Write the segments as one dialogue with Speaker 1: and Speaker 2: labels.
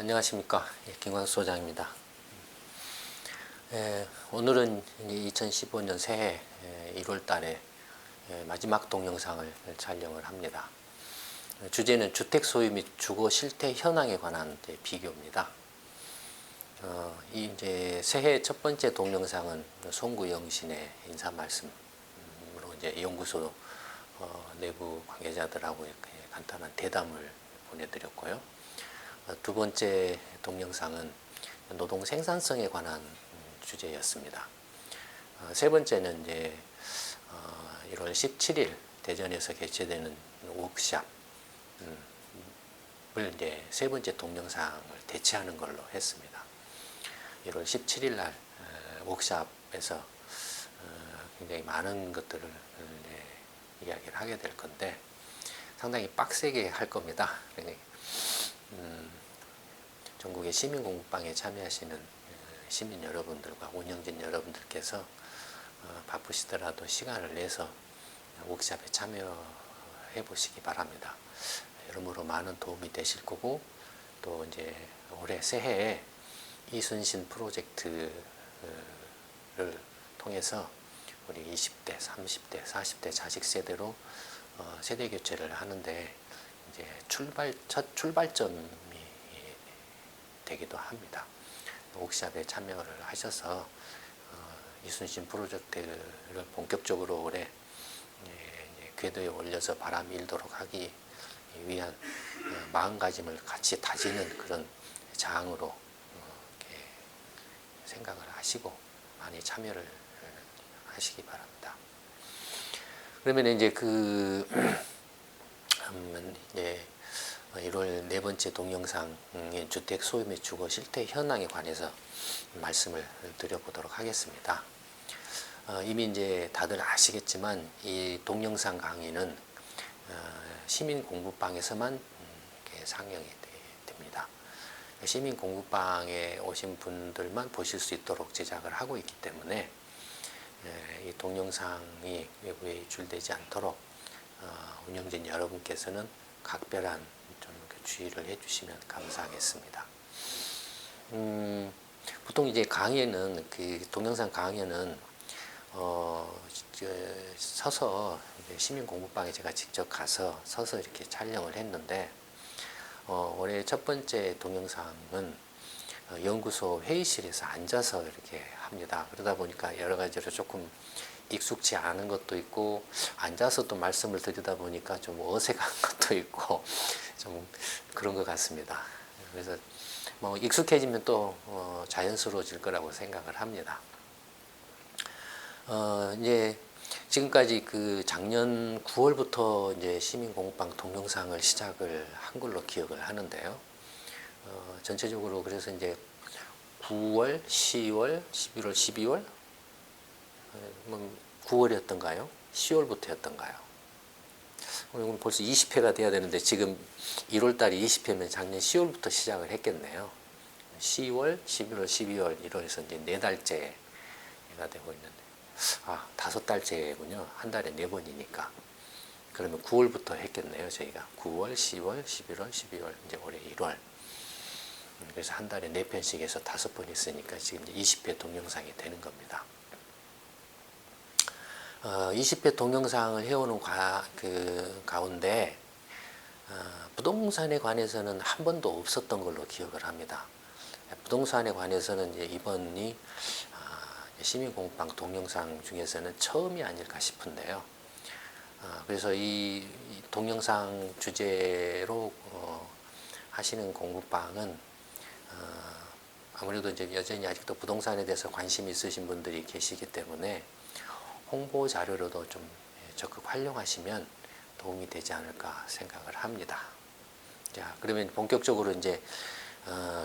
Speaker 1: 안녕하십니까. 김광수 소장입니다. 오늘은 2015년 새해 1월 달에 마지막 동영상을 촬영을 합니다. 주제는 주택 소유 및 주거 실태 현황에 관한 비교입니다. 이제 새해 첫 번째 동영상은 송구영신의 인사 말씀으로 이제 연구소 내부 관계자들하고 이렇게 간단한 대담을 보내드렸고요. 두 번째 동영상은 노동 생산성에 관한 주제였습니다. 세 번째는 이제 1월 17일 대전에서 개최되는 워크샵을 이제 세 번째 동영상을 대체하는 걸로 했습니다. 1월 17일 날 워크샵에서 굉장히 많은 것들을 이야기를 하게 될 건데 상당히 빡세게 할 겁니다. 전국의 시민공부방에 참여하시는 시민 여러분들과 운영진 여러분들께서 바쁘시더라도 시간을 내서 워크숍에 참여해 보시기 바랍니다. 여러모로 많은 도움이 되실 거고, 또 이제 올해 새해에 이순신 프로젝트를 통해서 우리 20대, 30대, 40대 자식 세대로 세대 교체를 하는데 이제 첫 출발점이 되기도 합니다. 워크숍에 참여를 하셔서 이순신 프로젝트를 본격적으로 올해 궤도에 올려서 바람이 일도록 하기 위한 마음가짐을 같이 다지는 그런 장으로 이렇게 생각을 하시고 많이 참여를 하시기 바랍니다. 그러면 이제 이제 1월 네 번째 동영상의 주택 소유 및 주거 실태 현황에 관해서 말씀을 드려보도록 하겠습니다. 이미 이제 다들 아시겠지만 이 동영상 강의는 시민 공부방에서만 이렇게 상영이 됩니다. 시민 공부방에 오신 분들만 보실 수 있도록 제작을 하고 있기 때문에 이 동영상이 외부에 유출되지 않도록 운영진 여러분께서는 각별한 좀 주의를 해주시면 감사하겠습니다. 보통 이제 강의는 동영상 강의는 서서 시민 공부방에 제가 직접 가서 서서 이렇게 촬영을 했는데 올해 첫 번째 동영상은 연구소 회의실에서 앉아서 이렇게 합니다. 그러다 보니까 여러 가지로 조금 익숙치 않은 것도 있고 앉아서 또 말씀을 드리다 보니까 좀 어색한 것도 있고 좀 그런 것 같습니다. 그래서 뭐 익숙해지면 또 자연스러워질 거라고 생각을 합니다. 이제 지금까지 작년 9월부터 이제 시민공부방 동영상을 시작을 한 걸로 기억을 하는데요. 전체적으로 그래서 이제 9월, 10월, 11월, 12월, 9월이었던가요? 10월부터였던가요? 오늘 벌써 20회가 돼야 되는데 지금 1월달이 20회면 작년 10월부터 시작을 했겠네요. 10월, 11월, 12월, 1월에서 이제 4달째가 되고 있는데 5달째군요. 한 달에 4번이니까. 그러면 9월부터 했겠네요. 저희가 9월, 10월, 11월, 12월, 이제 올해 1월. 그래서 한 달에 4편씩 해서 5번 했으니까 지금 이제 20회 동영상이 되는 겁니다. 20회 동영상을 해오는 가운데 부동산에 관해서는 한 번도 없었던 걸로 기억을 합니다. 부동산에 관해서는 이제 이번이 시민공부방 동영상 중에서는 처음이 아닐까 싶은데요. 그래서 이 동영상 주제로 하시는 공부방은 아무래도 이제 여전히 아직도 부동산에 대해서 관심이 있으신 분들이 계시기 때문에 홍보 자료로도 좀 적극 활용하시면 도움이 되지 않을까 생각을 합니다. 자, 그러면 본격적으로 이제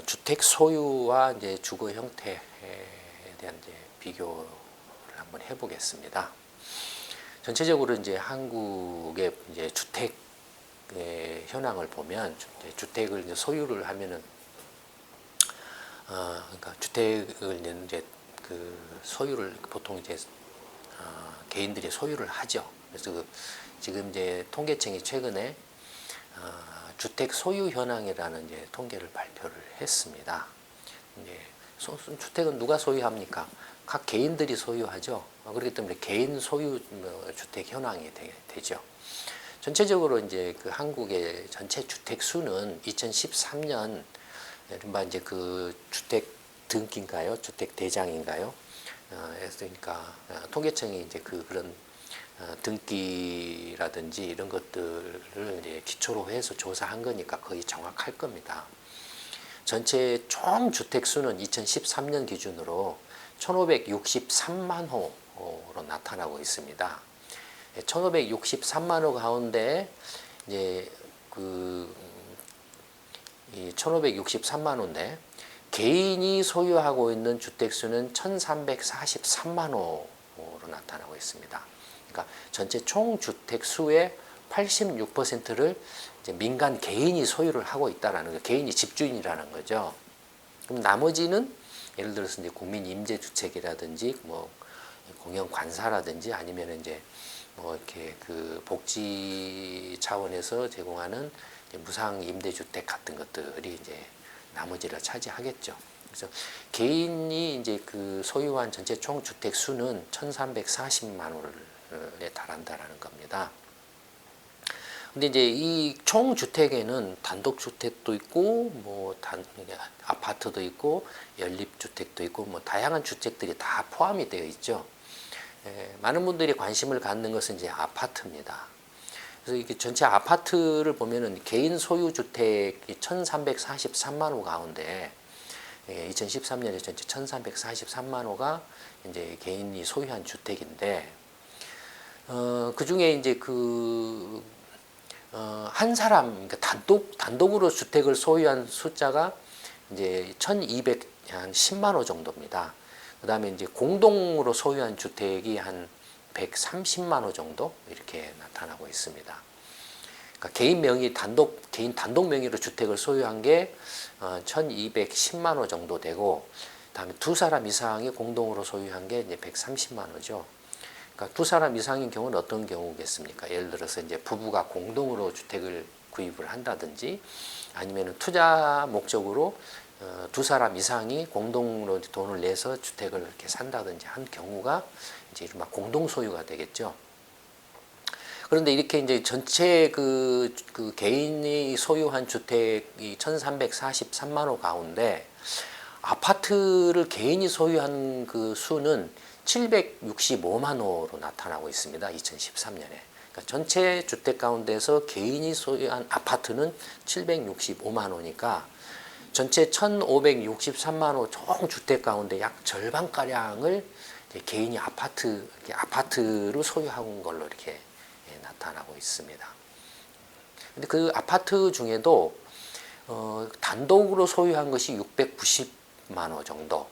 Speaker 1: 주택 소유와 이제 주거 형태에 대한 이제 비교를 한번 해보겠습니다. 전체적으로 이제 한국의 이제 주택 현황을 보면 주택을 이제 소유를 하면은 그러니까 주택을 이제 소유를 보통 이제 개인들이 소유를 하죠. 그래서 지금 이제 통계청이 최근에 주택 소유 현황이라는 이제 통계를 발표를 했습니다. 이제 주택은 누가 소유합니까? 각 개인들이 소유하죠. 그렇기 때문에 개인 소유 주택 현황이 되죠. 전체적으로 이제 그 한국의 전체 주택 수는 2013년 이른바 이제 그 주택 등기인가요? 주택 대장인가요? 그러니까 통계청이 이제 그런 등기라든지 이런 것들을 이제 기초로 해서 조사한 거니까 거의 정확할 겁니다. 전체 총 주택 수는 2013년 기준으로 1,563만 호로 나타나고 있습니다. 1,563만 호 가운데 이제 이 1,563만 호인데 개인이 소유하고 있는 주택 수는 1,343만 호로 나타나고 있습니다. 그러니까 전체 총 주택 수의 86%를 이제 민간 개인이 소유를 하고 있다라는 거, 개인이 집주인이라는 거죠. 그럼 나머지는 예를 들어서 이제 국민 임대주택이라든지 뭐 공영 관사라든지 아니면 이제 뭐 이렇게 그 복지 차원에서 제공하는 이제 무상 임대주택 같은 것들이 이제 나머지를 차지하겠죠. 그래서 개인이 이제 그 소유한 전체 총 주택 수는 1,340만 호에 달한다라는 겁니다. 근데 이제 이 총 주택에는 단독 주택도 있고 뭐 아파트도 있고 연립 주택도 있고 뭐 다양한 주택들이 다 포함이 되어 있죠. 많은 분들이 관심을 갖는 것은 이제 아파트입니다. 그래서 이게 전체 아파트를 보면은 개인 소유 주택이 1,343만 호 가운데 2013년에 전체 1,343만 호가 이제 개인이 소유한 주택인데 그 중에 이제 한 사람 그러니까 단독으로 주택을 소유한 숫자가 이제 1,210만 호 정도입니다. 그다음에 이제 공동으로 소유한 주택이 한 130만 호 정도 이렇게 나타나고 있습니다. 그러니까 개인 단독 명의로 주택을 소유한 게 1,210만 호 정도 되고, 그다음에 두 사람 이상이 공동으로 소유한 게 이제 130만 호죠. 그러니까 두 사람 이상인 경우는 어떤 경우겠습니까? 예를 들어서 이제 부부가 공동으로 주택을 구입을 한다든지, 아니면 투자 목적으로 두 사람 이상이 공동으로 돈을 내서 주택을 이렇게 산다든지 한 경우가 이제 이른바 공동 소유가 되겠죠. 그런데 이렇게 이제 전체 그 개인이 소유한 주택이 1,343만 호 가운데 아파트를 개인이 소유한 그 수는 765만 호로 나타나고 있습니다. 2013년에. 그러니까 전체 주택 가운데서 개인이 소유한 아파트는 765만 호니까 전체 1,563만 호 총 주택 가운데 약 절반가량을 개인이 아파트로 소유한 걸로 이렇게 나타나고 있습니다. 근데 그 아파트 중에도 단독으로 소유한 것이 690만 호 정도,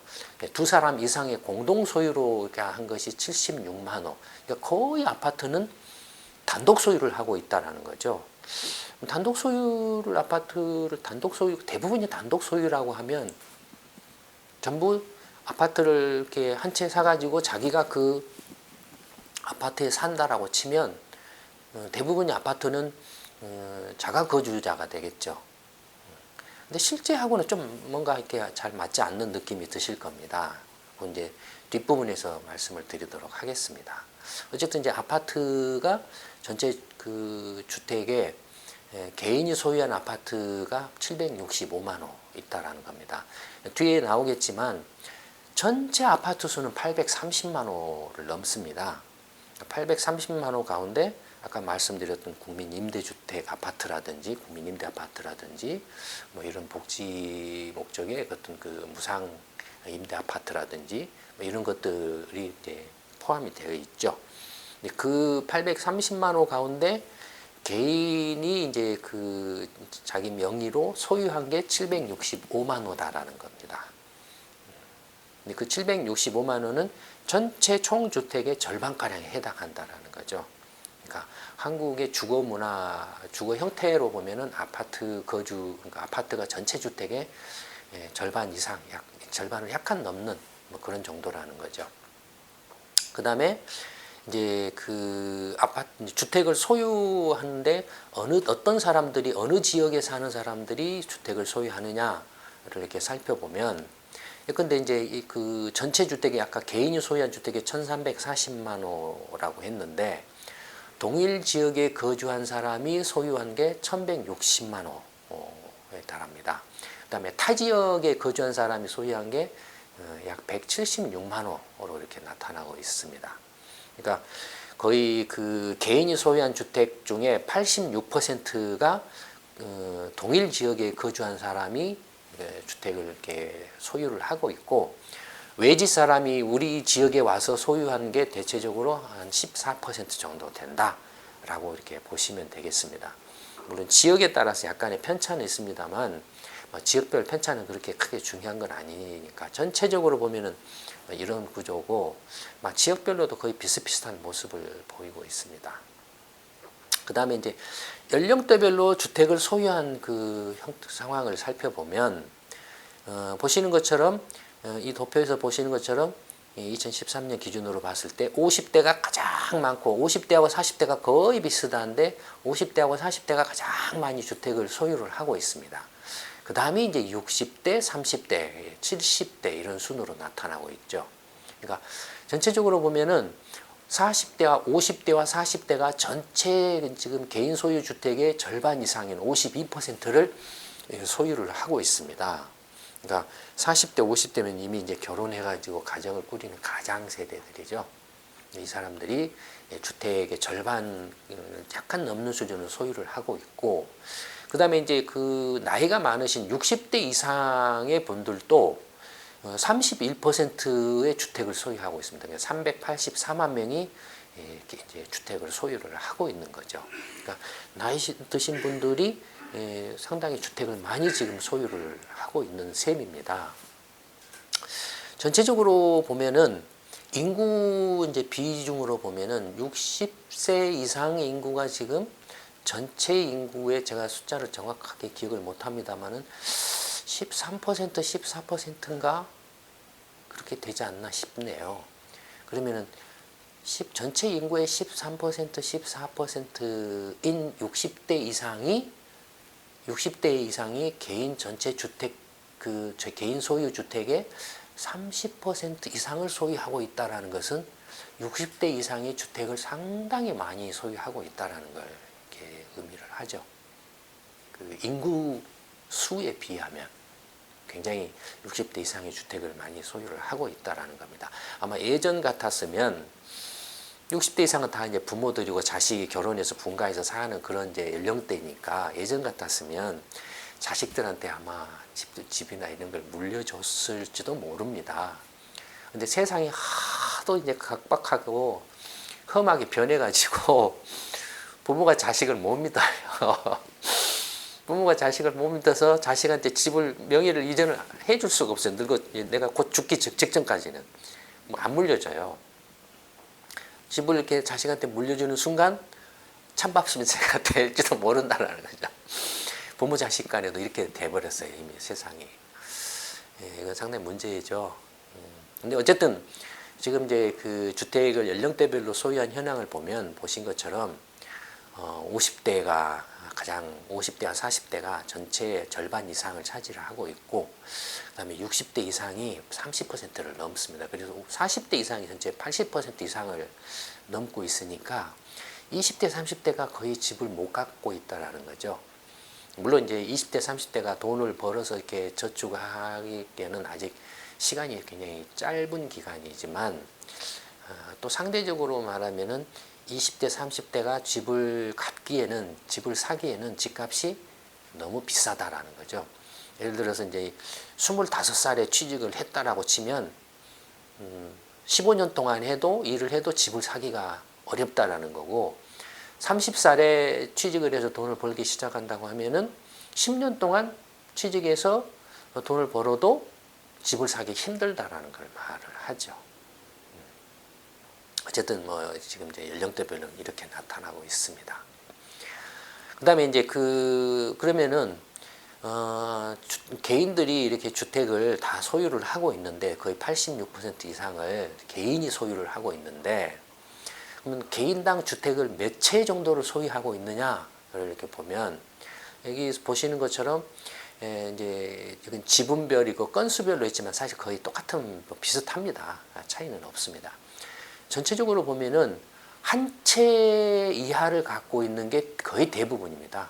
Speaker 1: 두 사람 이상의 공동 소유로 한 것이 76만 호. 그러니까 거의 아파트는 단독 소유를 하고 있다라는 거죠. 단독 소유를 대부분이 단독 소유라고 하면 전부 아파트를 이렇게 한 채 사가지고 자기가 그 아파트에 산다라고 치면 대부분의 아파트는 자가 거주자가 되겠죠. 근데 실제하고는 좀 뭔가 이렇게 잘 맞지 않는 느낌이 드실 겁니다. 그건 이제 뒷부분에서 말씀을 드리도록 하겠습니다. 어쨌든 이제 아파트가 전체 그 주택에 개인이 소유한 아파트가 765만 호 있다라는 겁니다. 뒤에 나오겠지만 전체 아파트 수는 830만 호를 넘습니다. 830만 호 가운데 아까 말씀드렸던 국민 임대주택 아파트라든지 국민 임대 아파트라든지 뭐 이런 복지 목적의 어떤 그 무상 임대 아파트라든지 뭐 이런 것들이 이제 포함이 되어 있죠. 그 830만 호 가운데 개인이 이제 그 자기 명의로 소유한 게 765만 호다라는 겁니다. 근데 그 765만 호는 전체 총 주택의 절반가량에 해당한다라는 거죠. 그러니까 한국의 주거 문화, 주거 형태로 보면은 그러니까 아파트가 전체 주택의 절반 이상, 절반을 약간 넘는 뭐 그런 정도라는 거죠. 그 다음에 이제 그 아파트 주택을 소유하는데 어떤 사람들이 어느 지역에 사는 사람들이 주택을 소유하느냐를 이렇게 살펴보면, 근데 이제 그 전체 주택이 아까 개인이 소유한 주택이 1,340만 호라고 했는데, 동일 지역에 거주한 사람이 소유한 게 1,160만 호에 달합니다. 그다음에 타 지역에 거주한 사람이 소유한 게 약 176만 호로 이렇게 나타나고 있습니다. 그러니까 거의 그 개인이 소유한 주택 중에 86%가 동일 지역에 거주한 사람이 주택을 이렇게 소유를 하고 있고, 외지 사람이 우리 지역에 와서 소유한 게 대체적으로 한 14% 정도 된다라고 이렇게 보시면 되겠습니다. 물론 지역에 따라서 약간의 편차는 있습니다만, 지역별 편차는 그렇게 크게 중요한 건 아니니까 전체적으로 보면은 이런 구조고, 지역별로도 거의 비슷비슷한 모습을 보이고 있습니다. 그 다음에 이제 연령대별로 주택을 소유한 그 상황을 살펴보면, 보시는 것처럼 이 도표에서 보시는 것처럼 2013년 기준으로 봤을 때 50대가 가장 많고 50대하고 40대가 거의 비슷한데 50대하고 40대가 가장 많이 주택을 소유를 하고 있습니다. 그 다음에 이제 60대, 30대, 70대 이런 순으로 나타나고 있죠. 그러니까 전체적으로 보면은 40대와 50대와 40대가 전체 지금 개인 소유 주택의 절반 이상인 52%를 소유를 하고 있습니다. 그러니까 40대, 50대면 이미 이제 결혼해가지고 가정을 꾸리는 가장 세대들이죠. 이 사람들이 주택의 절반 약간 넘는 수준을 소유를 하고 있고, 그 다음에 이제 그 나이가 많으신 60대 이상의 분들도 31%의 주택을 소유하고 있습니다. 384만 명이 이제 주택을 소유를 하고 있는 거죠. 그러니까 나이 드신 분들이 상당히 주택을 많이 지금 소유를 하고 있는 셈입니다. 전체적으로 보면은 인구 이제 비중으로 보면은 60세 이상의 인구가 지금 전체 인구의, 제가 숫자를 정확하게 기억을 못 합니다만은 13%, 14%인가 그렇게 되지 않나 싶네요. 그러면은 전체 인구의 13%, 14%인 60대 이상이 개인 전체 주택 개인 소유 주택의 30% 이상을 소유하고 있다라는 것은 60대 이상의 주택을 상당히 많이 소유하고 있다라는 걸 이렇게 의미를 하죠. 그 인구 수에 비하면 굉장히 60대 이상의 주택을 많이 소유를 하고 있다라는 겁니다. 아마 예전 같았으면 60대 이상은 다 이제 부모들이고 자식이 결혼해서 분가해서 사는 그런 이제 연령대니까, 예전 같았으면 자식들한테 아마 집이나 이런 걸 물려줬을지도 모릅니다. 근데 세상이 하도 이제 각박하고 험하게 변해가지고 부모가 자식을 못 믿어요. 부모가 자식을 못 믿어서 자식한테 집을 명의를 이전을 해줄 수가 없어요. 내가 곧 죽기 직전까지는 안 물려줘요. 집을 이렇게 자식한테 물려주는 순간 찬밥신세가 될지도 모른다는 거죠. 부모 자식 간에도 이렇게 돼버렸어요. 이미 세상이. 이건 상당히 문제죠. 근데 어쨌든 지금 이제 그 주택을 연령대별로 소유한 현황을 보면 보신 것처럼 50대와 40대가 전체의 절반 이상을 차지를 하고 있고, 그다음에 60대 이상이 30%를 넘습니다. 그래서 40대 이상이 전체 80% 이상을 넘고 있으니까 20대, 30대가 거의 집을 못 갖고 있다라는 거죠. 물론 이제 20대, 30대가 돈을 벌어서 이렇게 저축하기에는 아직 시간이 굉장히 짧은 기간이지만, 또 상대적으로 말하면은 20대, 30대가 집을 사기에는 집값이 너무 비싸다라는 거죠. 예를 들어서 이제 25살에 취직을 했다라고 치면 15년 동안 일을 해도 집을 사기가 어렵다라는 거고, 30살에 취직을 해서 돈을 벌기 시작한다고 하면은 10년 동안 취직해서 돈을 벌어도 집을 사기 힘들다라는 걸 말을 하죠. 어쨌든 지금 이제 연령대별로 이렇게 나타나고 있습니다. 그다음에 이제 그러면은 개인들이 이렇게 주택을 다 소유를 하고 있는데, 거의 86% 이상을 개인이 소유를 하고 있는데, 그러면 개인당 주택을 몇 채 정도를 소유하고 있느냐를 이렇게 보면 여기 보시는 것처럼 이제 이건 지분별이고 건수별로 있지만 사실 거의 똑같은 비슷합니다. 차이는 없습니다. 전체적으로 보면은 한 채 이하를 갖고 있는 게 거의 대부분입니다.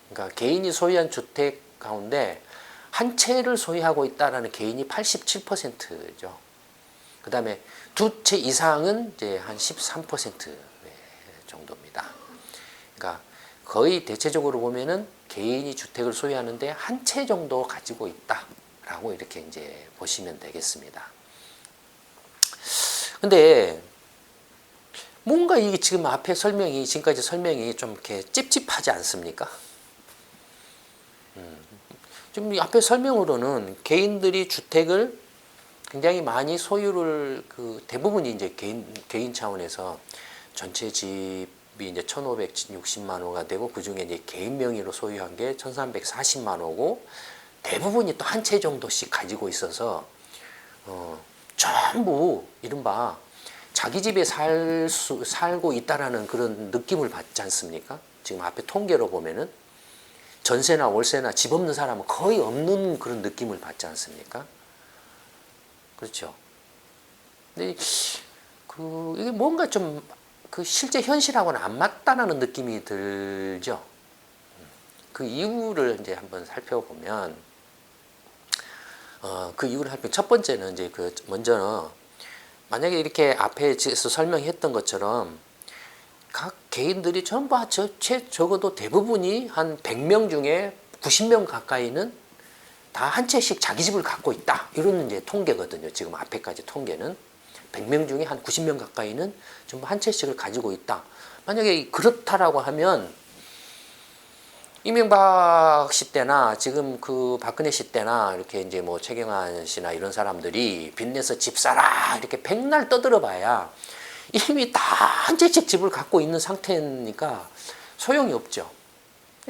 Speaker 1: 그러니까 개인이 소유한 주택 가운데 한 채를 소유하고 있다라는 개인이 87%죠. 그 다음에 두 채 이상은 이제 한 13% 정도입니다. 그러니까 거의 대체적으로 보면은 개인이 주택을 소유하는데 한 채 정도 가지고 있다라고 이렇게 이제 보시면 되겠습니다. 근데 뭔가 이게 지금 앞에 설명이 지금까지 설명이 좀 이렇게 찝찝하지 않습니까? 지금 앞에 설명으로는 개인들이 주택을 굉장히 많이 소유를 대부분이 이제 개인 차원에서 전체 집이 이제 1,560만 호가 되고 그 중에 이제 개인 명의로 소유한 게 1,340만 호고 대부분이 또 한 채 정도씩 가지고 있어서 전부 이른바 자기 집에 살고 있다라는 그런 느낌을 받지 않습니까? 지금 앞에 통계로 보면은 전세나 월세나 집 없는 사람은 거의 없는 그런 느낌을 받지 않습니까? 그렇죠. 근데 이게 뭔가 좀 실제 현실하고는 안 맞다라는 느낌이 들죠. 그 이유를 이제 한번 살펴보면 그 이유를 첫 번째는 이제 먼저 만약에 이렇게 앞에서 설명했던 것처럼 각 개인들이 전부 적어도 대부분이 한 100명 중에 90명 가까이는 다 한 채씩 자기 집을 갖고 있다. 이런 이제 통계거든요. 지금 앞에까지 통계는 100명 중에 한 90명 가까이는 전부 한 채씩을 가지고 있다. 만약에 그렇다라고 하면 이명박 씨 때나 지금 박근혜 씨 때나 이렇게 이제 뭐 최경환 씨나 이런 사람들이 빚내서 집 사라 이렇게 백날 떠들어봐야 이미 다 한 채씩 집을 갖고 있는 상태니까 소용이 없죠.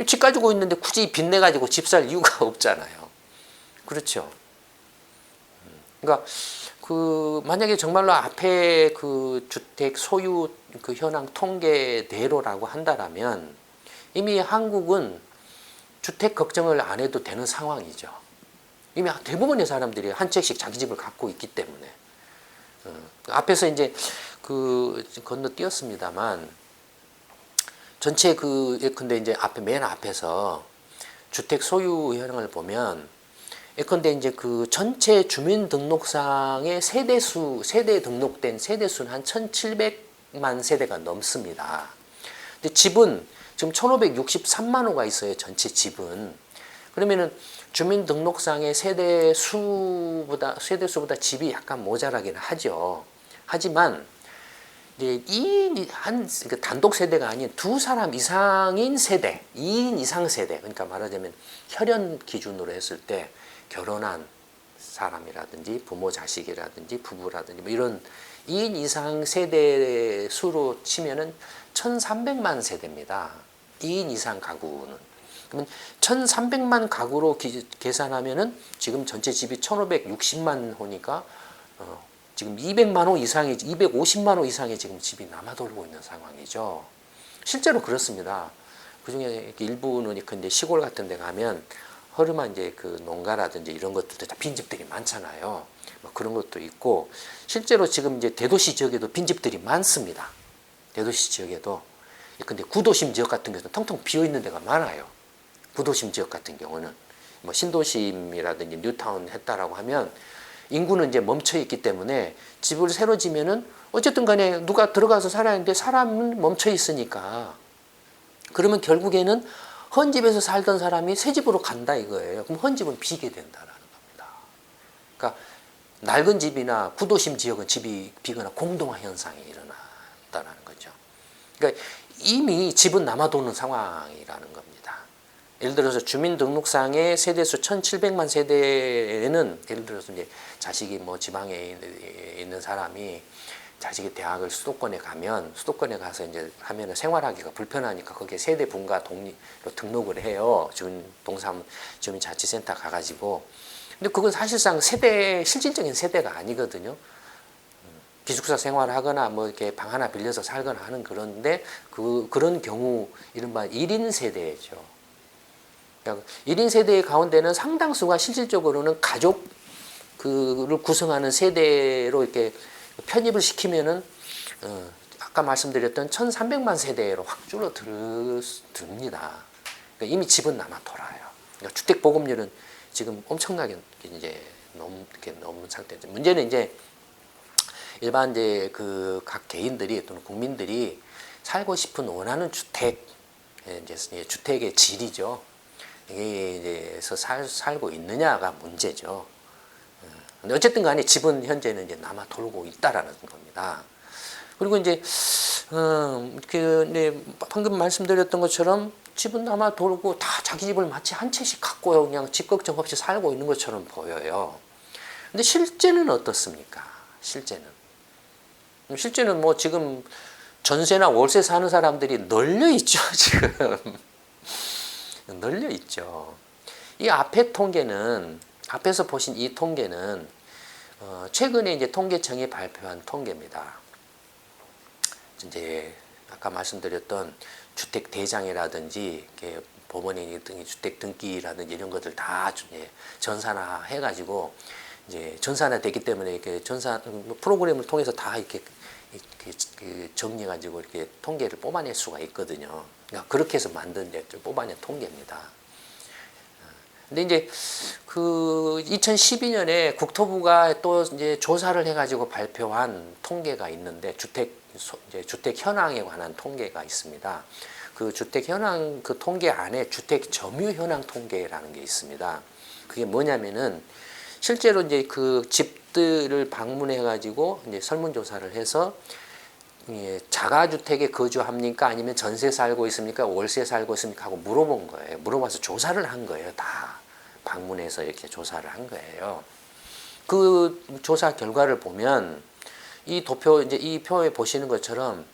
Speaker 1: 집 가지고 있는데 굳이 빚내 가지고 집 살 이유가 없잖아요. 그렇죠. 그러니까 만약에 정말로 앞에 주택 소유 현황 통계대로라고 한다라면 이미 한국은 주택 걱정을 안 해도 되는 상황이죠. 이미 대부분의 사람들이 한 채씩 자기 집을 갖고 있기 때문에 앞에서 이제 건너뛰었습니다만 전체 예컨대 이제 맨 앞에서 주택 소유 현황을 보면 예컨대 이제 전체 주민등록상의 세대 등록된 세대수는 한 1,700만 세대가 넘습니다. 근데 집은 지금 1,563만 호가 있어요. 전체 집은. 그러면은 주민등록상의 세대수보다 집이 약간 모자라긴 하죠. 하지만 이제 2인 단독 세대가 아닌 두 사람 이상인 세대, 2인 이상 세대. 그러니까 말하자면 혈연 기준으로 했을 때 결혼한 사람이라든지 부모 자식이라든지 부부라든지 뭐 이런 2인 이상 세대 수로 치면은 1,300만 세대입니다. 2인 이상 가구는. 그러면 1,300만 가구로 계산하면은 지금 전체 집이 1,560만 호니까 지금 200만 호 이상이 250만 호 이상의 지금 집이 남아 돌고 있는 상황이죠. 실제로 그렇습니다. 그중에 일부는 근데 시골 같은 데 가면 허름한 이제 농가라든지 이런 것들도 다 빈집들이 많잖아요. 뭐 그런 것도 있고 실제로 지금 이제 대도시 지역에도 빈집들이 많습니다. 대도시 지역에도. 근데 구도심 지역 같은 경우는 텅텅 비어 있는 데가 많아요. 구도심 지역 같은 경우는 뭐 신도심이라든지 뉴타운 했다라고 하면 인구는 이제 멈춰 있기 때문에 집을 새로 지면은 어쨌든 간에 누가 들어가서 살아야 하는데 사람은 멈춰 있으니까 그러면 결국에는 헌집에서 살던 사람이 새 집으로 간다 이거예요. 그럼 헌집은 비게 된다라는 겁니다. 그러니까 낡은 집이나 구도심 지역은 집이 비거나 공동화 현상이 일어났다는 거죠. 그러니까 이미 집은 남아도는 상황이라는 겁니다. 예를 들어서 주민등록상의 세대수 1,700만 세대에는 예를 들어서 이제 자식이 뭐 지방에 있는 사람이 자식이 대학을 수도권에 가서 이제 하면은 생활하기가 불편하니까 거기에 세대 분가 독립로 등록을 해요. 주민자치센터 가가지고. 근데 그건 사실상 실질적인 세대가 아니거든요. 기숙사 생활하거나 뭐 이렇게 방 하나 빌려서 살거나 하는 그런데 그런 경우 이른바 1인 세대죠. 그러니까 1인 세대 가운데는 상당수가 실질적으로는 가족 그를 구성하는 세대로 이렇게 편입을 시키면은 아까 말씀드렸던 1,300만 세대로 확 줄어듭니다. 그러니까 이미 집은 남아 돌아요. 그러니까 주택 보급률은 지금 엄청나게 이제 넘은 상태죠. 문제는 이제 일반 이제 그 각 개인들이 또는 국민들이 살고 싶은 원하는 주택, 이제 주택의 질이죠. 이게 이제서 살고 있느냐가 문제죠. 근데 어쨌든 간에 집은 현재는 이제 남아 돌고 있다라는 겁니다. 그리고 이제 방금 말씀드렸던 것처럼 집은 남아 돌고 다 자기 집을 마치 한 채씩 갖고 그냥 집 걱정 없이 살고 있는 것처럼 보여요. 근데 실제는 어떻습니까? 실제는 뭐 지금 전세나 월세 사는 사람들이 널려 있죠, 지금. 널려 있죠. 이 앞에 통계는, 앞에서 보신 이 통계는, 최근에 이제 통계청이 발표한 통계입니다. 이제, 아까 말씀드렸던 주택 대장이라든지, 법원의 주택 등기라든지 이런 것들 다 전산화 해가지고, 이제 전산화 되기 때문에 이렇게 프로그램을 통해서 다 이렇게 정리해가지고 이렇게 통계를 뽑아낼 수가 있거든요. 그러니까 그렇게 해서 만든 뽑아낸 통계입니다. 근데 이제 그 2012년에 국토부가 또 이제 조사를 해가지고 발표한 통계가 있는데 주택 현황에 관한 통계가 있습니다. 그 주택 현황 그 통계 안에 주택 점유 현황 통계라는 게 있습니다. 그게 뭐냐면은 실제로 이제 그 집들을 방문해가지고 이제 설문조사를 해서 자가주택에 거주합니까? 아니면 전세 살고 있습니까? 월세 살고 있습니까? 하고 물어본 거예요. 물어봐서 조사를 한 거예요. 다 방문해서 이렇게 조사를 한 거예요. 그 조사 결과를 보면 이 도표 이제 이 표에 보시는 것처럼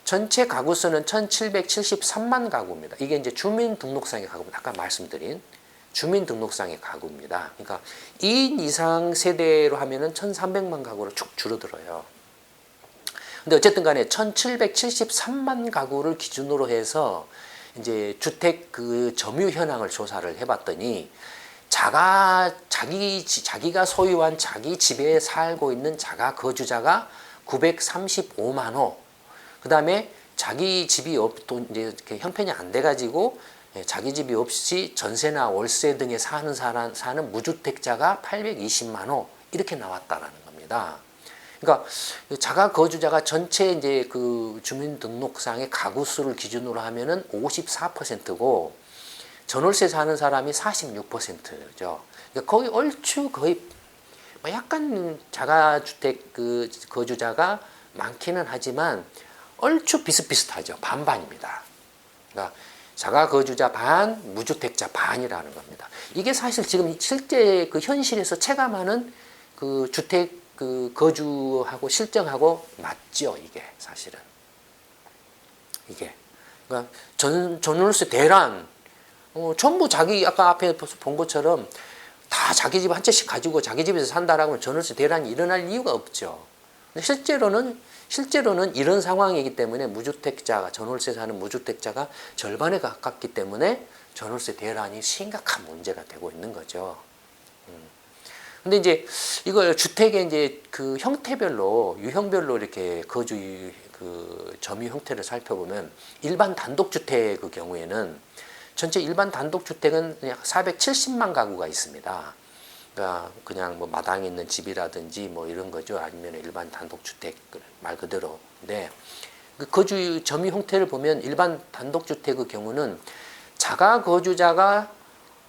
Speaker 1: 전체 가구 수는 1,773만 가구입니다. 이게 이제 주민등록상의 가구입니다. 아까 말씀드린 주민등록상의 가구입니다. 그러니까 2인 이상 세대로 하면은 1,300만 가구로 축 줄어들어요. 근데 어쨌든 간에 1,773만 가구를 기준으로 해서 이제 주택 그 점유 현황을 조사를 해봤더니 자기가 소유한 자기 집에 살고 있는 자가 거주자가 935만 호. 그 다음에 자기 집이 이제 이렇게 형편이 안 돼가지고 자기 집이 없이 전세나 월세 등에 사는 무주택자가 820만 호 이렇게 나왔다라는 겁니다. 그러니까 자가 거주자가 전체 이제 그 주민등록상의 가구 수를 기준으로 하면은 54%고 전월세 사는 사람이 46%죠. 그러니까 거의 얼추 거의 약간 자가주택 그 거주자가 많기는 하지만 얼추 비슷비슷하죠. 반반입니다. 그러니까 자가 거주자 반, 무주택자 반이라는 겁니다. 이게 사실 지금 실제 그 현실에서 체감하는 그 주택 그 거주하고 실정하고 맞죠, 이게 사실은. 이게. 그러니까 전월세 대란, 전부 자기 아까 앞에 본 것처럼 다 자기 집 한 채씩 가지고 자기 집에서 산다라고 하면 전월세 대란이 일어날 이유가 없죠. 근데 실제로는 이런 상황이기 때문에 무주택자가 전월세 사는 무주택자가 절반에 가깝기 때문에 전월세 대란이 심각한 문제가 되고 있는 거죠. 근데 이제 이걸 주택의 이제 그 형태별로 유형별로 이렇게 거주 그 점유 형태를 살펴보면 일반 단독주택의 그 경우에는 전체 일반 단독주택은 약 470만 가구가 있습니다. 그러니까 그냥 뭐 마당에 있는 집이라든지 뭐 이런 거죠. 아니면 일반 단독주택 말 그대로인데 그 거주 점유 형태를 보면 일반 단독주택의 경우는 자가 거주자가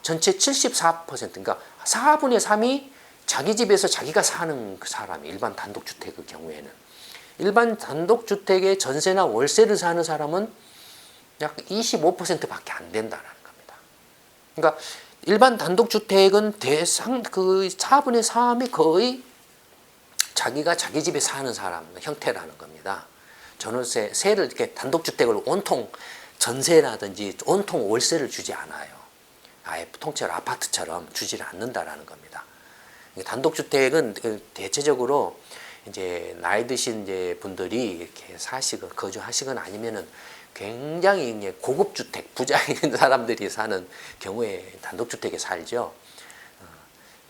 Speaker 1: 전체 74% 그러니까 4분의 3이 자기 집에서 자기가 사는 그 사람이 일반 단독주택의 경우에는 일반 단독주택의 전세나 월세를 사는 사람은 약 25%밖에 안 된다는 겁니다. 그러니까 일반 단독주택은 대상 그 4분의 3이 거의 자기가 자기 집에 사는 사람 형태라는 겁니다. 세를 이렇게 단독주택을 온통 전세라든지 온통 월세를 주지 않아요. 아예 통째로 아파트처럼 주지를 않는다라는 겁니다. 단독주택은 대체적으로 이제 나이 드신 이제 분들이 이렇게 거주하시거나 아니면은 굉장히 이제 고급 주택, 부자인 사람들이 사는 경우에 단독주택에 살죠.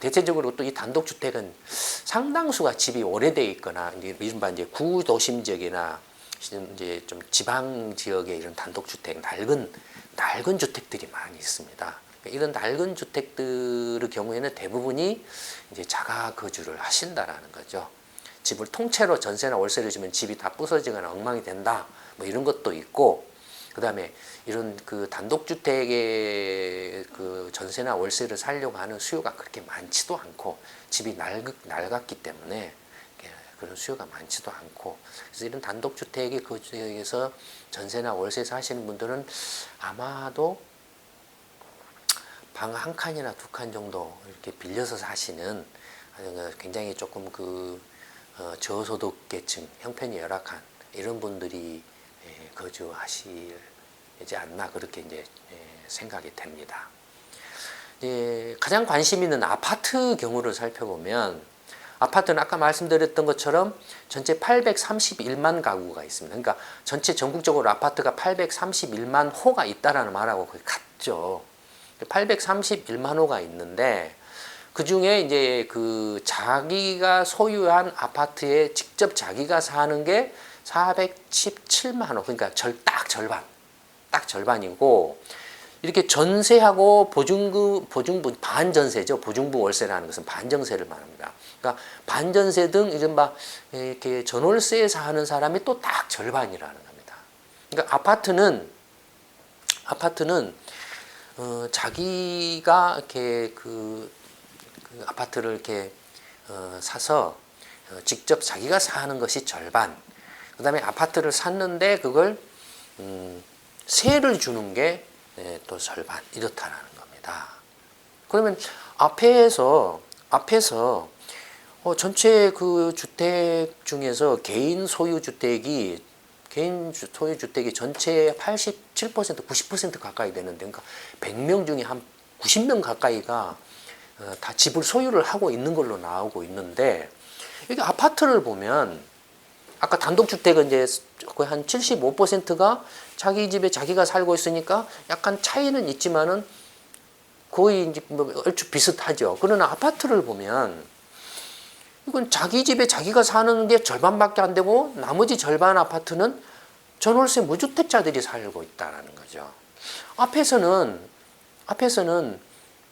Speaker 1: 대체적으로 또 이 단독주택은 상당수가 집이 오래돼 있거나 이른바 이제 구도심 지역이나 이제 좀 지방 지역의 이런 단독주택, 낡은 주택들이 많이 있습니다. 이런 낡은 주택들의 경우에는 대부분이 이제 자가 거주를 하신다라는 거죠. 집을 통째로 전세나 월세를 주면 집이 다 부서지거나 엉망이 된다. 뭐 이런 것도 있고, 그 다음에 이런 그 단독주택의 그 전세나 월세를 살려고 하는 수요가 그렇게 많지도 않고, 집이 낡았기 때문에 그런 수요가 많지도 않고, 그래서 이런 단독주택의 그 지역에서 전세나 월세 사시는 분들은 아마도 방 한 칸이나 두 칸 정도 이렇게 빌려서 사시는 굉장히 조금 저소득계층, 형편이 열악한 이런 분들이 거주하시지 않나 그렇게 이제 생각이 됩니다. 이제 가장 관심 있는 아파트 경우를 살펴보면 아파트는 아까 말씀드렸던 것처럼 전체 831만 가구가 있습니다. 그러니까 전체 전국적으로 아파트가 831만 호가 있다라는 말하고 거의 같죠. 831만 호가 있는데 그 중에 이제 그 자기가 소유한 아파트에 직접 자기가 사는 게 417만 호, 그러니까 딱 절반이고, 이렇게 전세하고 보증부 반전세죠. 보증부 월세라는 것은 반전세를 말합니다. 그러니까 반전세 등 이른바 이렇게 전월세에 사는 사람이 또 딱 절반이라는 겁니다. 그러니까 아파트는 자기가 이렇게 그 아파트를 이렇게 사서 직접 자기가 사는 것이 절반. 그 다음에 아파트를 샀는데 그걸 세를 주는 게 또 절반 이렇다라는 겁니다. 그러면 앞에서 전체 그 주택 중에서 개인 소유 주택이 전체의 87%, 90% 가까이 되는데, 그러니까 100명 중에 한 90명 가까이가 다 집을 소유를 하고 있는 걸로 나오고 있는데, 이게 아파트를 보면 아까 단독주택은 이제 거의 한 75%가 자기 집에 자기가 살고 있으니까 약간 차이는 있지만은 거의 이제 얼추 비슷하죠. 그러나 아파트를 보면 이건 자기 집에 자기가 사는 게 절반밖에 안 되고 나머지 절반 아파트는 전월세 무주택자들이 살고 있다는 거죠. 앞에서는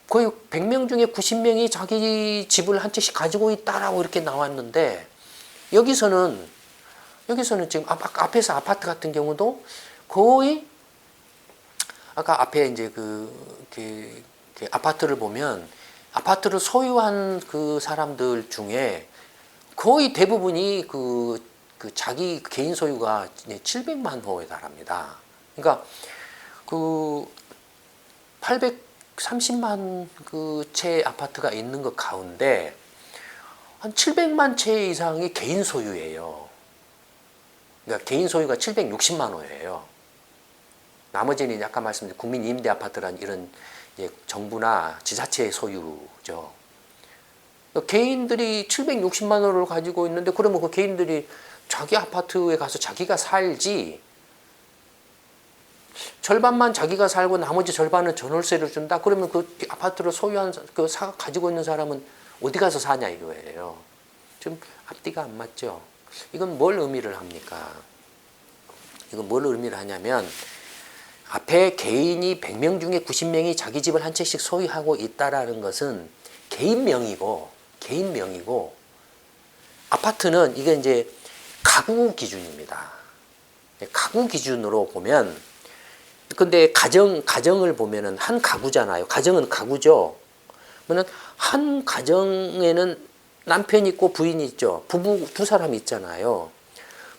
Speaker 1: 거의 100명 중에 90명이 자기 집을 한 채씩 가지고 있다라고 이렇게 나왔는데, 여기서는 지금 앞에서 아파트 같은 경우도 거의 아까 앞에 이제 그 아파트를 보면 아파트를 소유한 그 사람들 중에 거의 대부분이 그 자기 개인 소유가 700만 호에 달합니다. 그러니까 그 830만 그 채 아파트가 있는 것 가운데 한 700만 채 이상이 개인 소유예요. 그러니까 개인 소유가 760만 호예요. 나머지는 아까 말씀드린 국민 임대 아파트란 이런 정부나 지자체의 소유죠. 그러니까 개인들이 760만 호를 가지고 있는데, 그러면 그 개인들이 자기 아파트에 가서 자기가 살지, 절반만 자기가 살고 나머지 절반은 전월세를 준다? 그러면 그 아파트를 소유한 가지고 있는 사람은 어디 가서 사냐 이거예요. 좀 앞뒤가 안 맞죠. 이건 뭘 의미를 합니까? 이건 뭘 의미를 하냐면, 앞에 개인이 100명 중에 90명이 자기 집을 한 채씩 소유하고 있다라는 것은 개인 명의고, 아파트는 이게 이제 가구 기준입니다. 가구 기준으로 보면, 근데 가정을 보면은 한 가구잖아요. 가정은 가구죠. 그러면 한 가정에는 남편이 있고 부인이 있죠. 부부 두 사람이 있잖아요.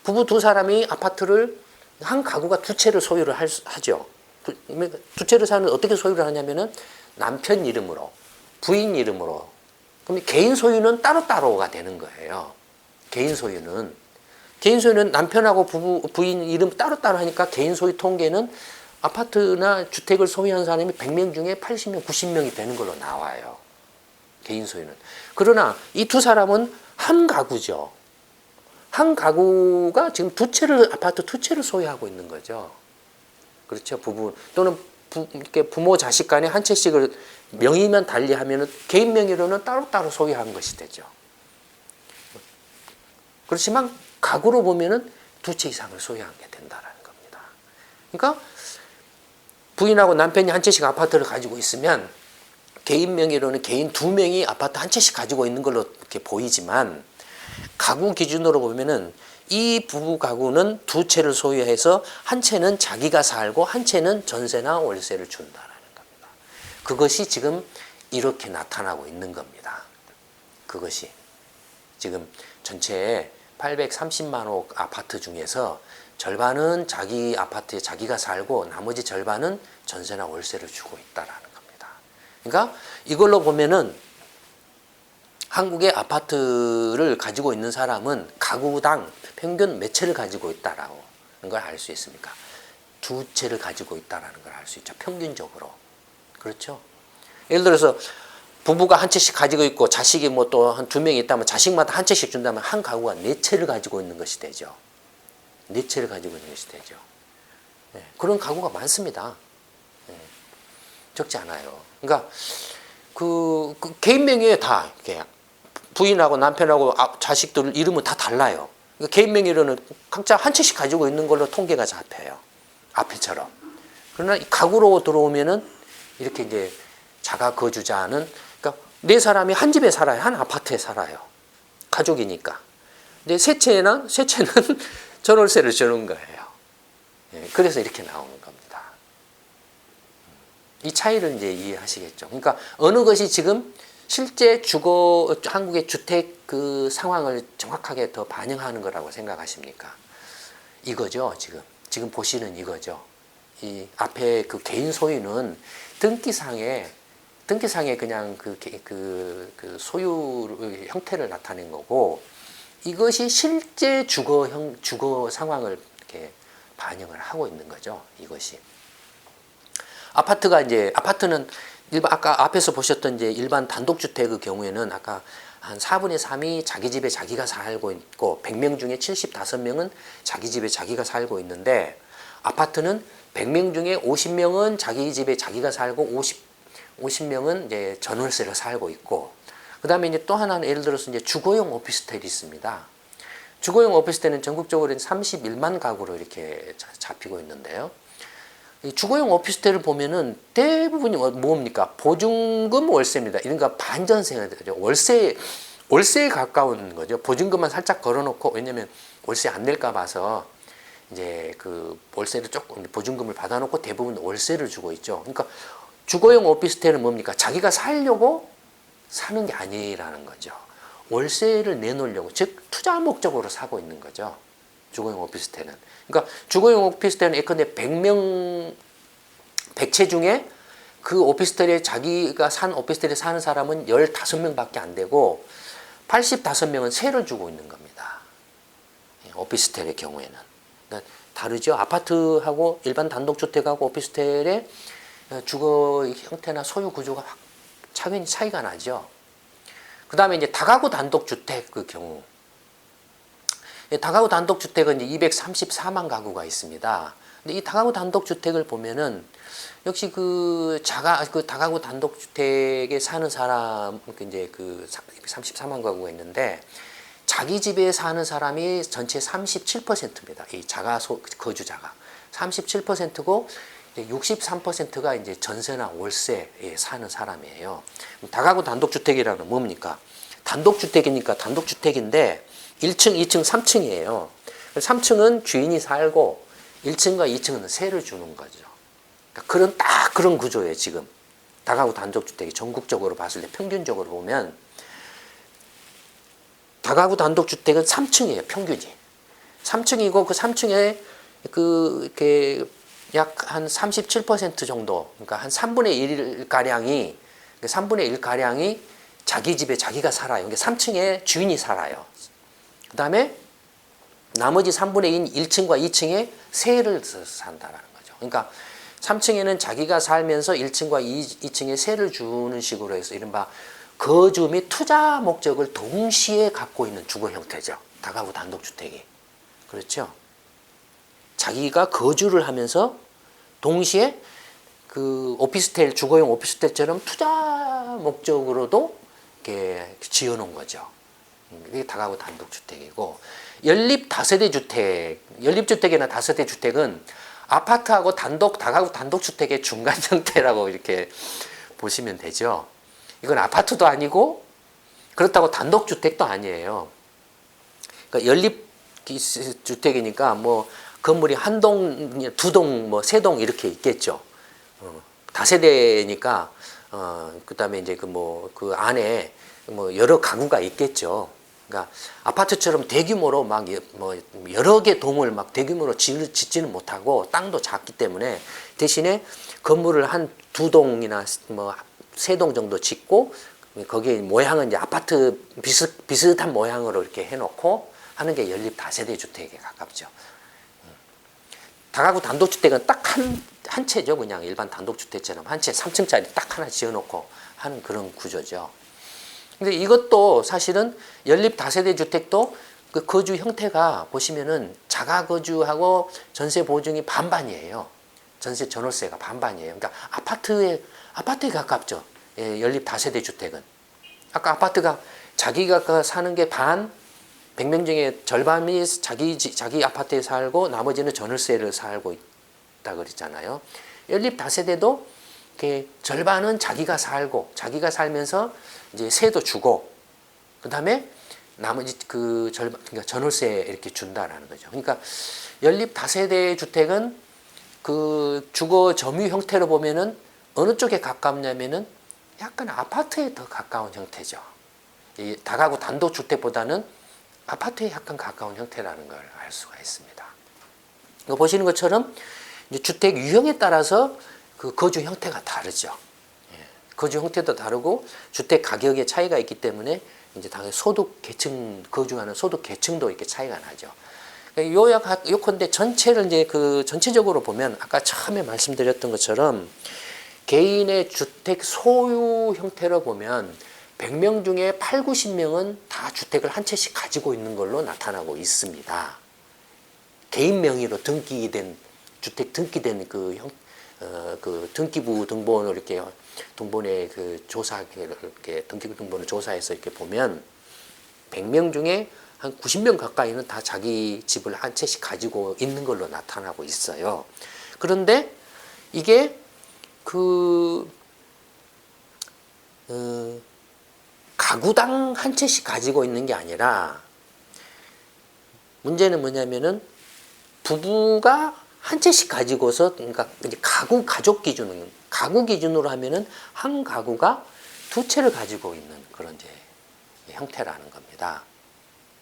Speaker 1: 부부 두 사람이 아파트를 한 가구가 두 채를 소유를 하죠. 두 채를 사는 어떻게 소유를 하냐면은 남편 이름으로, 부인 이름으로. 그럼 개인 소유는 따로따로가 되는 거예요. 개인 소유는 남편하고 부인 이름 따로따로 하니까 개인 소유 통계는 아파트나 주택을 소유한 사람이 100명 중에 80명, 90명이 되는 걸로 나와요. 개인 소유는. 그러나 이 두 사람은 한 가구죠. 한 가구가 지금 아파트 두 채를 소유하고 있는 거죠. 그렇죠. 부부 또는 이렇게 부모 자식 간에 한 채씩을 명의만 달리하면은 개인 명의로는 따로따로 소유한 것이 되죠. 그렇지만 가구로 보면은 두 채 이상을 소유하게 된다라는 겁니다. 그러니까 부인하고 남편이 한 채씩 아파트를 가지고 있으면 개인 명의로는 개인 두 명이 아파트 한 채씩 가지고 있는 걸로 이렇게 보이지만 가구 기준으로 보면은 이 부부 가구는 두 채를 소유해서 한 채는 자기가 살고 한 채는 전세나 월세를 준다라는 겁니다. 그것이 지금 이렇게 나타나고 있는 겁니다. 그것이 지금 전체 830만 호 아파트 중에서 절반은 자기 아파트에 자기가 살고 나머지 절반은 전세나 월세를 주고 있다라는 겁니다. 그러니까 이걸로 보면은 한국의 아파트를 가지고 있는 사람은 가구당 평균 몇 채를 가지고 있다라는 걸 알 수 있습니까? 두 채를 가지고 있다라는 걸 알 수 있죠. 평균적으로. 그렇죠? 예를 들어서 부부가 한 채씩 가지고 있고 자식이 뭐 또 한 두 명이 있다면 자식마다 한 채씩 준다면 한 가구가 네 채를 가지고 있는 것이 되죠. 네 채를 가지고 있는 것이 되죠. 네, 그런 가구가 많습니다. 네, 적지 않아요. 그러니까 그 개인 명의에 다 이렇게 부인하고 남편하고 자식들 이름은 다 달라요. 그러니까 개인 명의로는 각자 한 채씩 가지고 있는 걸로 통계가 잡혀요. 앞에처럼. 그러나 이 가구로 들어오면은 이렇게 이제 자가 거주자는 그러니까 네 사람이 한 집에 살아요. 한 아파트에 살아요. 가족이니까. 근데 세 채는 전월세를 주는 거예요. 그래서 이렇게 나오는 겁니다. 이 차이를 이제 이해하시겠죠. 그러니까 어느 것이 지금 실제 한국의 주택 그 상황을 정확하게 더 반영하는 거라고 생각하십니까? 이거죠, 지금 보시는 이거죠. 이 앞에 그 개인 소유는 등기상에 그냥 그 소유 형태를 나타낸 거고, 이것이 실제 주거 상황을 이렇게 반영을 하고 있는 거죠, 이것이. 아파트는 아까 앞에서 보셨던 이제 일반 단독주택의 경우에는 아까 한 4분의 3이 자기 집에 자기가 살고 있고 100명 중에 75명은 자기 집에 자기가 살고 있는데, 아파트는 100명 중에 50명은 자기 집에 자기가 살고 50명은 이제 전월세로 살고 있고, 그다음에 이제 또 하나는 예를 들어서 이제 주거용 오피스텔이 있습니다. 주거용 오피스텔은 전국적으로 31만 가구로 이렇게 잡히고 있는데요. 이 주거용 오피스텔을 보면은 대부분이 뭡니까? 보증금 월세입니다. 이런가 반전세가 되죠. 월세에 가까운 거죠. 보증금만 살짝 걸어놓고, 왜냐면 월세 안 낼까 봐서 이제 그 월세를 조금 보증금을 받아놓고 대부분 월세를 주고 있죠. 그러니까 주거용 오피스텔은 뭡니까? 자기가 살려고 사는 게 아니라는 거죠. 월세를 내놓으려고, 즉 투자 목적으로 사고 있는 거죠. 주거용 오피스텔은. 그러니까 주거용 오피스텔은 예컨대 100채 중에 그 오피스텔에 자기가 산 오피스텔에 사는 사람은 15명밖에 안 되고 85명은 세를 주고 있는 겁니다. 오피스텔의 경우에는. 그러니까 다르죠. 아파트하고 일반 단독주택하고 오피스텔의 주거 형태나 소유 구조가 확 차이가 나죠. 그 다음에 이제 다가구 단독주택 그 경우. 다가구 단독주택은 이제 234만 가구가 있습니다. 근데 이 다가구 단독주택을 보면은 역시 그 다가구 단독주택에 사는 사람, 이제 그 34만 가구가 있는데, 자기 집에 사는 사람이 전체 37%입니다. 이 거주자가. 37%고, 63%가 이제 전세나 월세에 사는 사람이에요. 다가구 단독주택이라는 건 뭡니까? 단독주택이니까 단독주택인데 1층, 2층, 3층이에요. 3층은 주인이 살고 1층과 2층은 세를 주는 거죠. 그러니까 그런 구조예요, 지금. 다가구 단독주택이 전국적으로 봤을 때 평균적으로 보면 다가구 단독주택은 3층이에요, 평균이. 3층이고 그 3층에 이렇게 약 한 37% 정도, 그러니까 한 3분의 1가량이 자기 집에 자기가 살아요. 그러니까 3층에 주인이 살아요. 그 다음에 나머지 3분의 1층과 2층에 세를 산다라는 거죠. 그러니까 3층에는 자기가 살면서 1층과 2층에 세를 주는 식으로 해서 이른바 거주 및 투자 목적을 동시에 갖고 있는 주거 형태죠. 다가구 단독주택이. 그렇죠? 자기가 거주를 하면서 동시에 그 오피스텔, 주거용 오피스텔처럼 투자 목적으로도 이렇게 지어놓은 거죠. 이게 다가구 단독주택이고, 연립 다세대 주택, 연립주택이나 다세대 주택은 아파트하고 다가구 단독주택의 중간 형태라고 이렇게 보시면 되죠. 이건 아파트도 아니고 그렇다고 단독주택도 아니에요. 그러니까 연립주택이니까 뭐 건물이 한 동, 두 동, 뭐 세 동 이렇게 있겠죠. 다세대니까 그다음에 이제 그 안에 뭐 여러 가구가 있겠죠. 그러니까 아파트처럼 대규모로 막 뭐 여러 개 동을 막 대규모로 짓지는 못하고 땅도 작기 때문에 대신에 건물을 한 두 동이나 뭐 세 동 정도 짓고 거기에 모양은 이제 아파트 비슷한 모양으로 이렇게 해놓고 하는 게 연립 다세대 주택에 가깝죠. 다가구 단독주택은 딱 한 채죠. 그냥 일반 단독주택처럼 한 채 3층짜리 딱 하나 지어놓고 하는 그런 구조죠. 근데 이것도 사실은 연립 다세대 주택도 그 거주 형태가 보시면은 자가 거주하고 전세 보증이 반반이에요. 전월세가 반반이에요. 그러니까 아파트에 가깝죠. 예, 연립 다세대 주택은. 아까 아파트가 자기가 사는 게 반, 100명 중에 절반이 자기 아파트에 살고 나머지는 전월세를 살고 있다 그랬잖아요. 연립 다세대도 이렇게 절반은 자기가 자기가 살면서 이제 세도 주고, 그 다음에 나머지 그 절반, 그러니까 전월세 이렇게 준다라는 거죠. 그러니까 연립 다세대 주택은 그 주거 점유 형태로 보면은 어느 쪽에 가깝냐면은 약간 아파트에 더 가까운 형태죠. 이 다가구 단독주택보다는 아파트에 약간 가까운 형태라는 걸 알 수가 있습니다. 이거 보시는 것처럼 이제 주택 유형에 따라서 그 거주 형태가 다르죠. 예. 거주 형태도 다르고 주택 가격의 차이가 있기 때문에 이제 당연히 소득 계층, 거주하는 소득 계층도 이렇게 차이가 나죠. 요컨대 전체를 이제 그 전체적으로 보면 아까 처음에 말씀드렸던 것처럼 개인의 주택 소유 형태로 보면 100명 중에 8, 90명은 다 주택을 한 채씩 가지고 있는 걸로 나타나고 있습니다. 개인 명의로 등기된 주택 등기된 그 등기부 등본을 이렇게 등본의 그 조사 이렇게 등기부 등본을 조사해서 이렇게 보면 100명 중에 한 90명 가까이는 다 자기 집을 한 채씩 가지고 있는 걸로 나타나고 있어요. 그런데 이게 가구당 한 채씩 가지고 있는 게 아니라 문제는 뭐냐면은 부부가 한 채씩 가지고서, 그러니까 가족 기준으로 하면은 한 가구가 두 채를 가지고 있는 그런 이제 형태라는 겁니다.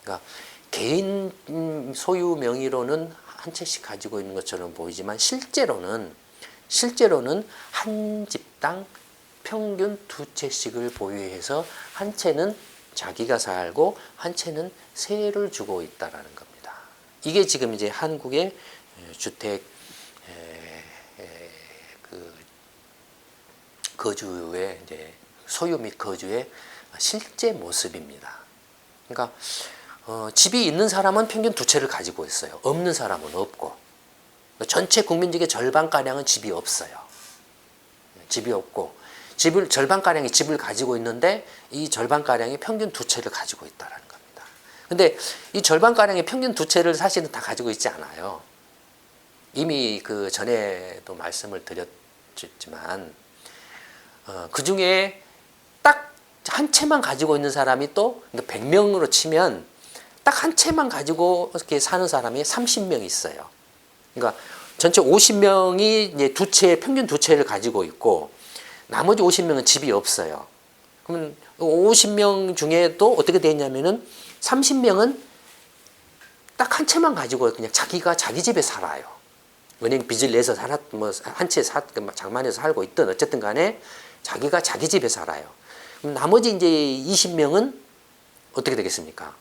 Speaker 1: 그러니까 개인 소유 명의로는 한 채씩 가지고 있는 것처럼 보이지만 실제로는 한 집당 평균 두 채씩을 보유해서 한 채는 자기가 살고 한 채는 세를 주고 있다라는 겁니다. 이게 지금 이제 한국의 주택 그 거주의 이제 소유 및 거주의 실제 모습입니다. 그러니까 집이 있는 사람은 평균 두 채를 가지고 있어요. 없는 사람은 없고, 전체 국민적의 절반가량은 집이 없어요. 집이 없고, 절반가량이 집을 가지고 있는데 이 절반가량이 평균 두 채를 가지고 있다는 겁니다. 근데 이 절반가량의 평균 두 채를 사실은 다 가지고 있지 않아요. 이미 그 전에도 말씀을 드렸지만 그 중에 딱 한 채만 가지고 있는 사람이 또 100명으로 치면 딱 한 채만 가지고 이렇게 사는 사람이 30명 있어요. 그러니까 전체 50명이 이제 평균 두 채를 가지고 있고 나머지 50명은 집이 없어요. 그러면 50명 중에도 어떻게 돼 있냐면은 30명은 딱 한 채만 가지고 그냥 자기 집에 살아요. 은행 빚을 내서 한 채 장만해서 살고 있든 어쨌든 간에 자기가 자기 집에 살아요. 그럼 나머지 이제 20명은 어떻게 되겠습니까?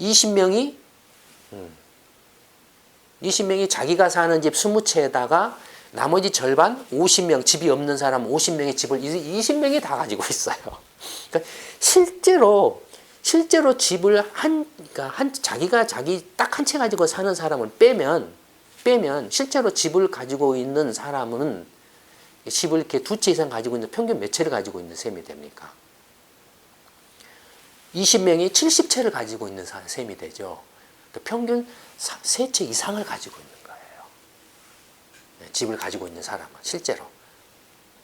Speaker 1: 20명이 자기가 사는 집 20채에다가 나머지 절반 50명, 집이 없는 사람 50명의 집을 20명이 다 가지고 있어요. 그러니까 실제로 집을 그러니까 자기가 자기 딱 한 채 가지고 사는 사람을 빼면 실제로 집을 가지고 있는 사람은 집을 이렇게 두 채 이상 가지고 있는 평균 몇 채를 가지고 있는 셈이 됩니까? 20명이 70채를 가지고 있는 셈이 되죠. 평균 3채 이상을 가지고 있는 거예요. 집을 가지고 있는 사람은 실제로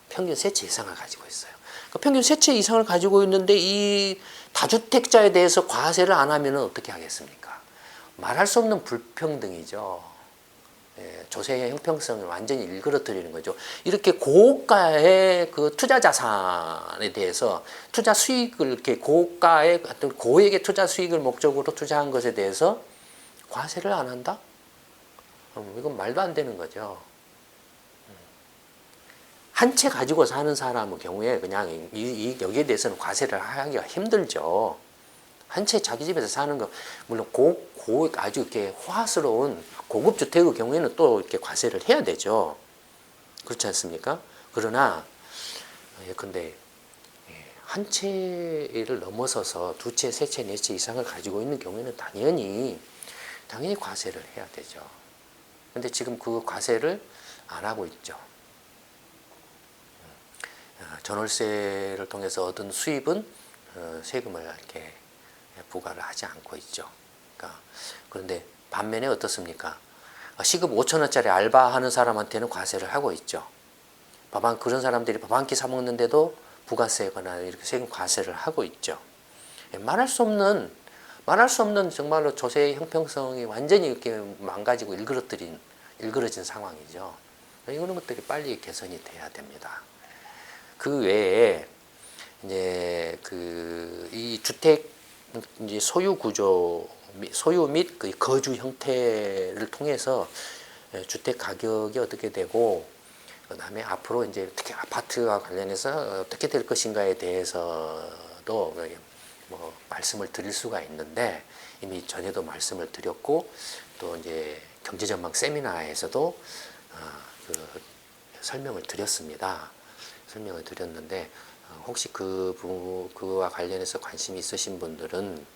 Speaker 1: 평균 3채 이상을 가지고 있어요. 평균 3채 이상을 가지고 있는데 이 다주택자에 대해서 과세를 안 하면 어떻게 하겠습니까? 말할 수 없는 불평등이죠. 조세의 형평성을 완전히 일그러뜨리는 거죠. 이렇게 고가의 그 투자 자산에 대해서 투자 수익을 이렇게 고가의 어떤 고액의 투자 수익을 목적으로 투자한 것에 대해서 과세를 안 한다? 이건 말도 안 되는 거죠. 한 채 가지고 사는 사람의 경우에 그냥 여기에 대해서는 과세를 하기가 힘들죠. 한 채 자기 집에서 사는 거, 물론 아주 이렇게 호화스러운 고급 주택의 경우에는 또 이렇게 과세를 해야 되죠. 그렇지 않습니까? 그러나, 근데, 한 채를 넘어서서 두 채, 세 채, 네 채 이상을 가지고 있는 경우에는 당연히 과세를 해야 되죠. 근데 지금 그 과세를 안 하고 있죠. 전월세를 통해서 얻은 수입은 세금을 이렇게 부과를 하지 않고 있죠. 그런데 반면에 어떻습니까? 시급 5,000원짜리 알바하는 사람한테는 과세를 하고 있죠. 그런 사람들이 밥 한 끼 사 먹는데도 부가세거나 이렇게 세금 과세를 하고 있죠. 말할 수 없는 정말로 조세의 형평성이 완전히 이렇게 망가지고 일그러진 상황이죠. 이런 것들이 빨리 개선이 돼야 됩니다. 그 외에 이제 이 주택 이제 소유 구조, 소유 및 그 거주 형태를 통해서 주택 가격이 어떻게 되고, 그다음에 앞으로 이제 특히 아파트와 관련해서 어떻게 될 것인가에 대해서도 뭐 말씀을 드릴 수가 있는데, 이미 전에도 말씀을 드렸고, 또 이제 경제전망 세미나에서도 설명을 드렸습니다. 설명을 드렸는데, 혹시 그와 관련해서 관심이 있으신 분들은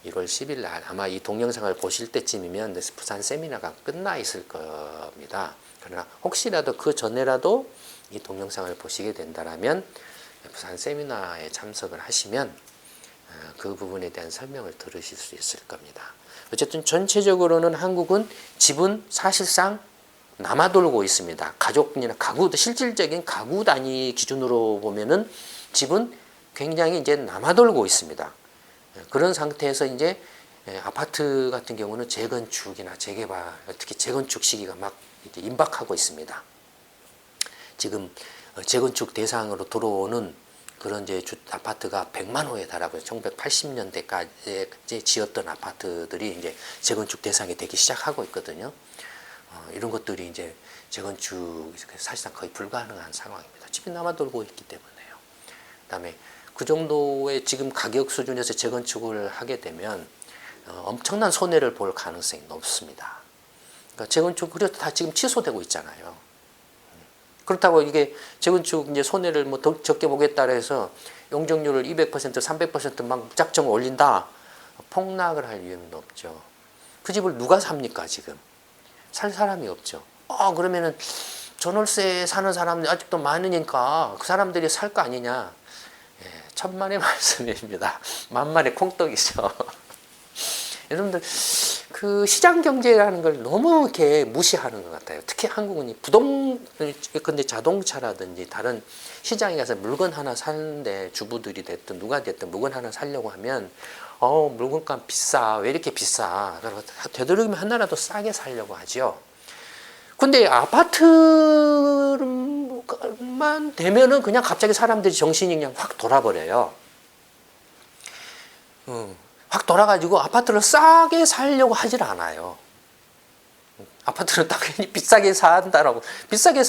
Speaker 1: 1월 10일 날 아마 이 동영상을 보실 때쯤이면 부산 세미나가 끝나 있을 겁니다. 그러나 혹시라도 그 전에라도 이 동영상을 보시게 된다면 부산 세미나에 참석을 하시면 그 부분에 대한 설명을 들으실 수 있을 겁니다. 어쨌든 전체적으로는 한국은 집은 사실상 남아돌고 있습니다. 가족이나 가구, 실질적인 가구 단위 기준으로 보면은 집은 굉장히 이제 남아돌고 있습니다. 그런 상태에서 이제 아파트 같은 경우는 재건축이나 재개발, 특히 재건축 시기가 막 이제 임박하고 있습니다. 지금 재건축 대상으로 들어오는 그런 이제 아파트가 100만 호에 달하고요. 1980년대까지 지었던 아파트들이 이제 재건축 대상이 되기 시작하고 있거든요. 이런 것들이 이제 재건축 사실상 거의 불가능한 상황입니다. 집이 남아돌고 있기 때문에요. 그다음에 그 정도의 지금 가격 수준에서 재건축을 하게 되면 엄청난 손해를 볼 가능성이 높습니다. 그러니까 재건축 그래도 다 지금 취소되고 있잖아요. 그렇다고 이게 재건축 이제 손해를 뭐 더 적게 보겠다 해서 용적률을 200%, 300%막 무작정 올린다, 폭락을 할 이유는 없죠. 그 집을 누가 삽니까 지금? 살 사람이 없죠. 그러면은 전월세 사는 사람들이 아직도 많으니까 그 사람들이 살 거 아니냐? 천만의 말씀입니다. 만만의 콩떡이죠. 여러분들 그 시장 경제라는 걸 너무 이렇게 무시하는 것 같아요. 특히 한국은 근데 자동차라든지 다른 시장에 가서 물건 하나 사는데 주부들이 됐든 누가 됐든 물건 하나 사려고 하면 물건값 비싸. 왜 이렇게 비싸? 되도록이면 하나라도 싸게 사려고 하죠. 근데 아파트만 되면은 그냥 갑자기 사람들이 정신이 그냥 확 돌아버려요. 확 돌아가지고 아파트를 싸게 살려고 하질 않아요. 아파트는 당연히 비싸게 산다라고. 비싸게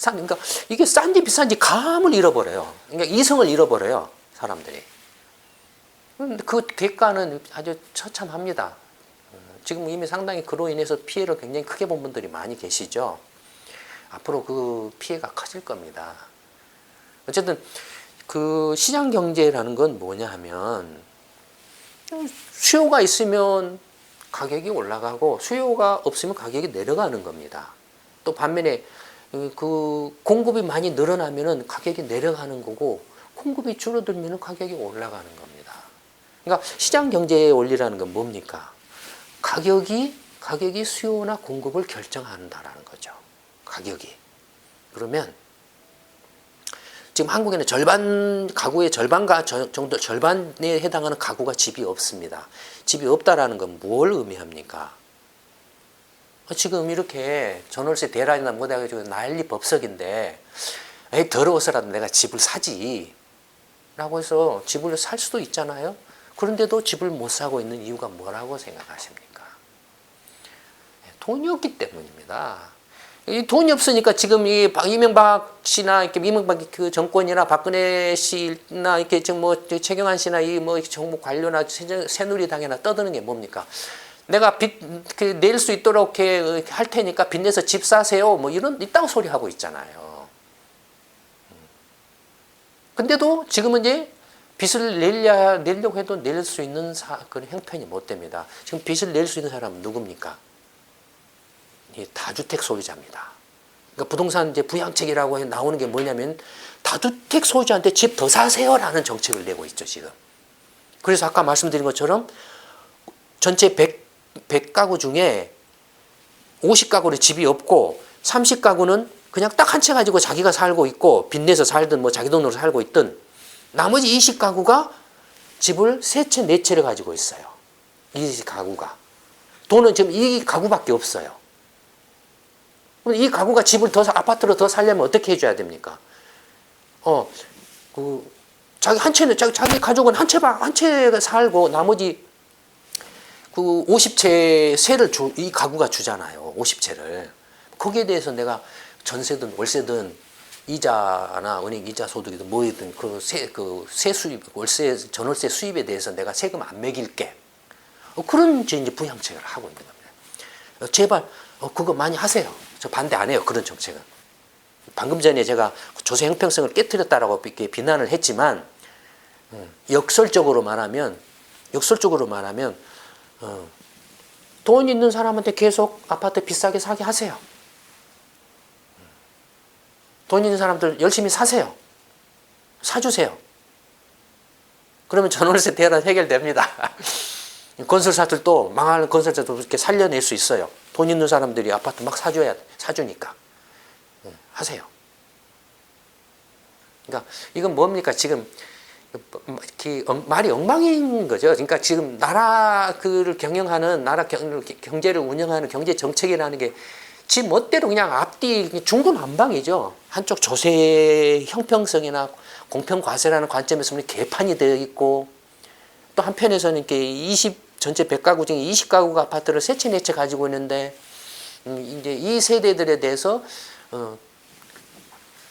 Speaker 1: 그러니까 이게 싼지 비싼지 감을 잃어버려요. 그러니까 이성을 잃어버려요, 사람들이. 그 대가는 아주 처참합니다. 지금 이미 상당히 그로 인해서 피해를 굉장히 크게 본 분들이 많이 계시죠. 앞으로 그 피해가 커질 겁니다. 어쨌든 그 시장 경제라는 건 뭐냐 하면 수요가 있으면 가격이 올라가고 수요가 없으면 가격이 내려가는 겁니다. 또 반면에 그 공급이 많이 늘어나면은 가격이 내려가는 거고 공급이 줄어들면은 가격이 올라가는 겁니다. 그러니까 시장 경제의 원리라는 건 뭡니까? 가격이 수요나 공급을 결정한다라는 거죠. 가격이. 그러면 지금 한국에는 가구의 절반에 해당하는 가구가 집이 없습니다. 집이 없다라는 건 뭘 의미합니까? 지금 이렇게 전월세 대란이나 뭐 해가지고 난리 법석인데, 에이, 더러워서라도 내가 집을 사지. 라고 해서 집을 살 수도 있잖아요. 그런데도 집을 못 사고 있는 이유가 뭐라고 생각하십니까? 돈이 없기 때문입니다. 이 돈이 없으니까 지금 이 이명박 씨나 이렇게 이명박 그 정권이나 박근혜 씨나 이렇게 지금 뭐 최경환 씨나 이 뭐 정부 관료나 새누리당이나 떠드는 게 뭡니까? 내가 빚 낼 수 있도록 이렇게 할 테니까 빚 내서 집 사세요. 뭐 이딴 소리 하고 있잖아요. 근데도 지금은 이제 빚을 내려고 해도 낼 수 있는 그런 형편이 못 됩니다. 지금 빚을 낼 수 있는 사람은 누굽니까? 다주택 소유자입니다. 그러니까 부동산 이제 부양책이라고 나오는 게 뭐냐면 다주택 소유자한테 집 더 사세요라는 정책을 내고 있죠, 지금. 그래서 아까 말씀드린 것처럼 전체 100가구 중에 50가구는 집이 없고 30가구는 그냥 딱 한 채 가지고 자기가 살고 있고 빚내서 살든 뭐 자기 돈으로 살고 있든 나머지 20가구가 집을 3채, 4채를 가지고 있어요. 이 가구가. 돈은 지금 이 가구밖에 없어요. 이 가구가 집을 아파트로 더 살려면 어떻게 해줘야 됩니까? 자기 가족은 한 채 살고 나머지 그 50채 세를 이 가구가 주잖아요. 50채를. 거기에 대해서 내가 전세든 월세든 이자나 은행 이자 소득이든 뭐든 세 수입, 전월세 수입에 대해서 내가 세금 안 매길게. 그런 이제 부양책을 하고 있는 겁니다. 제발 그거 많이 하세요. 저 반대 안 해요. 그런 정책은. 방금 전에 제가 조세 형평성을 깨트렸다라고 이렇게 비난을 했지만 역설적으로 말하면 돈 있는 사람한테 계속 아파트 비싸게 사게 하세요. 돈 있는 사람들 열심히 사세요. 사주세요. 그러면 전월세 대란 해결됩니다. 건설사들도 망하는 건설사들도 이렇게 살려낼 수 있어요. 돈 있는 사람들이 아파트 막 사주니까. 하세요. 그러니까 이건 뭡니까? 지금 말이 엉망인 거죠. 그러니까 지금 나라를 경영하는 경제를 운영하는 경제 정책이라는 게 지 멋대로 그냥 앞뒤 중구난방이죠. 한쪽 조세 형평성이나 공평 과세라는 관점에서는 개판이 되어 있고 또 한편에서는 이렇게 전체 100가구 중에 20가구가 아파트를 3채, 4채 가지고 있는데 이제 이 세대들에 대해서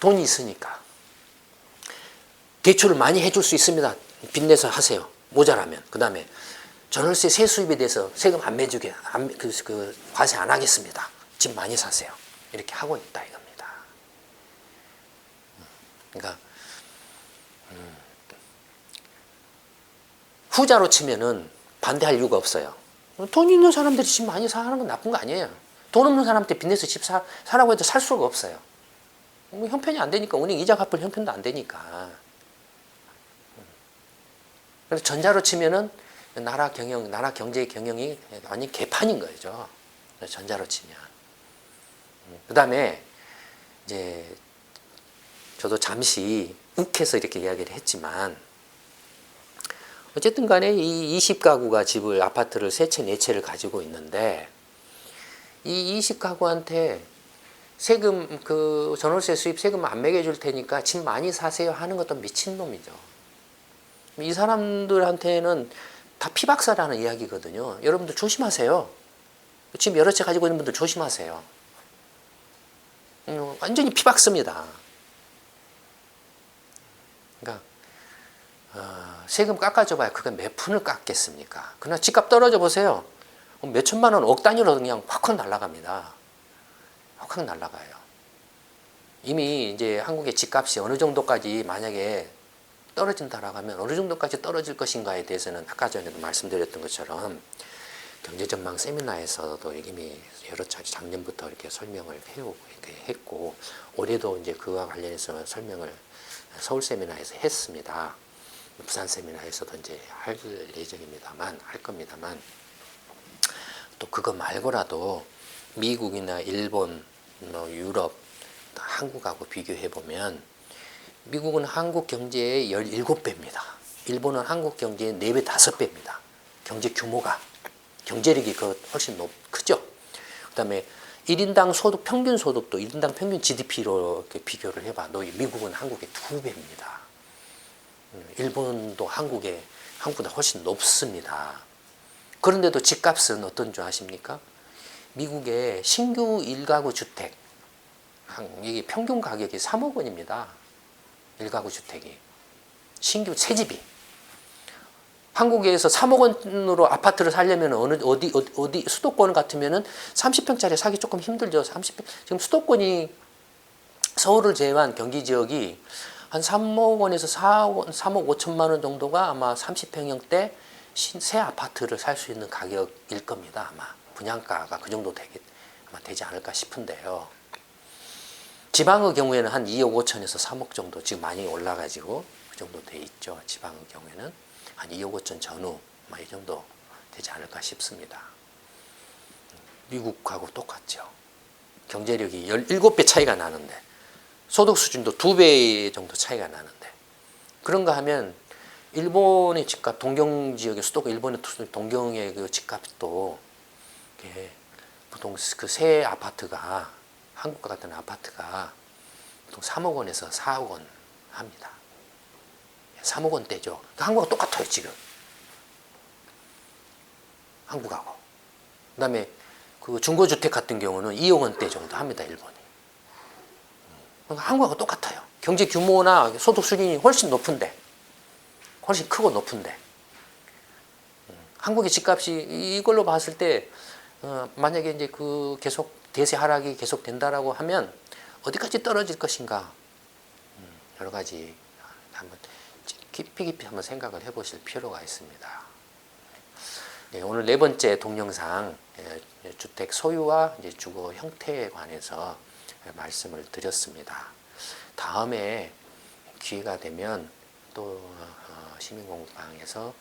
Speaker 1: 돈이 있으니까 대출을 많이 해줄 수 있습니다. 빚내서 하세요. 모자라면. 그 다음에 전월세 세수입에 대해서 세금 안 매주게 과세 안 하겠습니다. 집 많이 사세요. 이렇게 하고 있다 이겁니다. 그러니까 후자로 치면은 반대할 이유가 없어요. 돈 있는 사람들이 집 많이 사는 건 나쁜 거 아니에요. 돈 없는 사람한테 빚내서 집 사라고 해도 살 수가 없어요. 형편이 안 되니까 은행 이자 갚을 형편도 안 되니까. 그래서 전자로 치면은 나라 경제 경영이 완전 개판인 거죠. 전자로 치면. 그 다음에 이제 저도 잠시 욱해서 이렇게 이야기를 했지만 어쨌든 간에 이 20가구가 아파트를 3채, 4채를 가지고 있는데 이 20가구한테 세금, 전월세 수입 세금 안 매겨줄 테니까 집 많이 사세요 하는 것도 미친놈이죠. 이 사람들한테는 다 피박사라는 이야기거든요. 여러분들 조심하세요. 집 여러 채 가지고 있는 분들 조심하세요. 완전히 피박습니다. 그러니까 세금 깎아줘봐야 그게 몇 푼을 깎겠습니까? 그러나 집값 떨어져 보세요. 몇 천만 원, 억 단위로 그냥 확확 날아갑니다. 확확 날아가요. 이미 이제 한국의 집값이 어느 정도까지 만약에 떨어진다라고 하면 어느 정도까지 떨어질 것인가에 대해서는 아까 전에도 말씀드렸던 것처럼 경제전망 세미나에서도 이미 여러 차례 작년부터 이렇게 설명을 해오고 이렇게 했고 올해도 이제 그와 관련해서 설명을 서울 세미나에서 했습니다. 부산 세미나에서도 이제 할 예정입니다만 할 겁니다만 또 그거 말고라도 미국이나 일본, 유럽, 한국하고 비교해 보면 미국은 한국 경제의 17배입니다. 일본은 한국 경제의 4배, 5배입니다. 경제 규모가 경제력이 훨씬 크죠. 그다음에 1인당 소득 평균 소득도 1인당 평균 GDP로 이렇게 비교를 해봐. 미국은 한국의 2배입니다. 일본도 한국보다 훨씬 높습니다. 그런데도 집값은 어떤 줄 아십니까? 미국의 신규 1가구 주택 이게 평균 가격이 3억 원입니다. 1가구 주택이 신규 새 집이 한국에서 3억 원으로 아파트를 살려면 어디 수도권 같으면은 30평짜리 사기 조금 힘들죠. 30평 지금 수도권이 서울을 제외한 경기 지역이 한 3억 원에서 4억 3억 5천만 원 정도가 아마 30평형대 새 아파트를 살 수 있는 가격일 겁니다. 아마 분양가가 그 정도 아마 되지 않을까 싶은데요. 지방의 경우에는 한 2억 5천에서 3억 정도 지금 많이 올라가지고 그 정도 돼 있죠. 지방의 경우에는 한 2억 5천 전후 이 정도 되지 않을까 싶습니다. 미국하고 똑같죠. 경제력이 17배 차이가 나는데 소득 수준도 2배 정도 차이가 나는데 그런가 하면 일본의 집값, 동경 지역의 수도가 일본의 동경의 그 집값도 보통 그 새 아파트가 한국과 같은 아파트가 보통 3억 원에서 4억 원 합니다. 3억 원대죠. 한국하고 똑같아요 지금. 한국하고. 그다음에 그 중고주택 같은 경우는 2억 원대 정도 합니다 일본이. 한국하고 똑같아요. 경제 규모나 소득 수준이 훨씬 높은데, 훨씬 크고 높은데, 한국의 집값이 이걸로 봤을 때 만약에 이제 그 계속 대세 하락이 계속 된다라고 하면 어디까지 떨어질 것인가 여러 가지 한번 깊이 한번 생각을 해보실 필요가 있습니다. 네, 오늘 4번째 동영상 주택 소유와 이제 주거 형태에 관해서 말씀을 드렸습니다. 다음에 기회가 되면 또 시민공부방에서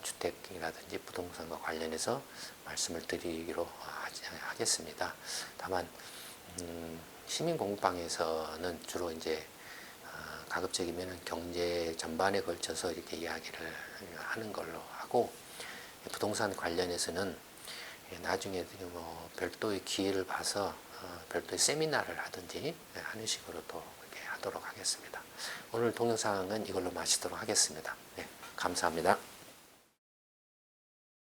Speaker 1: 주택이라든지 부동산과 관련해서 말씀을 드리기로 하겠습니다. 다만 시민공부방에서는 주로 이제 가급적이면 경제 전반에 걸쳐서 이렇게 이야기를 하는 걸로 하고 부동산 관련해서는 나중에 뭐 별도의 기회를 봐서 별도의 세미나를 하든지 하는 식으로 또 이렇게 하도록 하겠습니다. 오늘 동영상은 이걸로 마치도록 하겠습니다. 네, 감사합니다.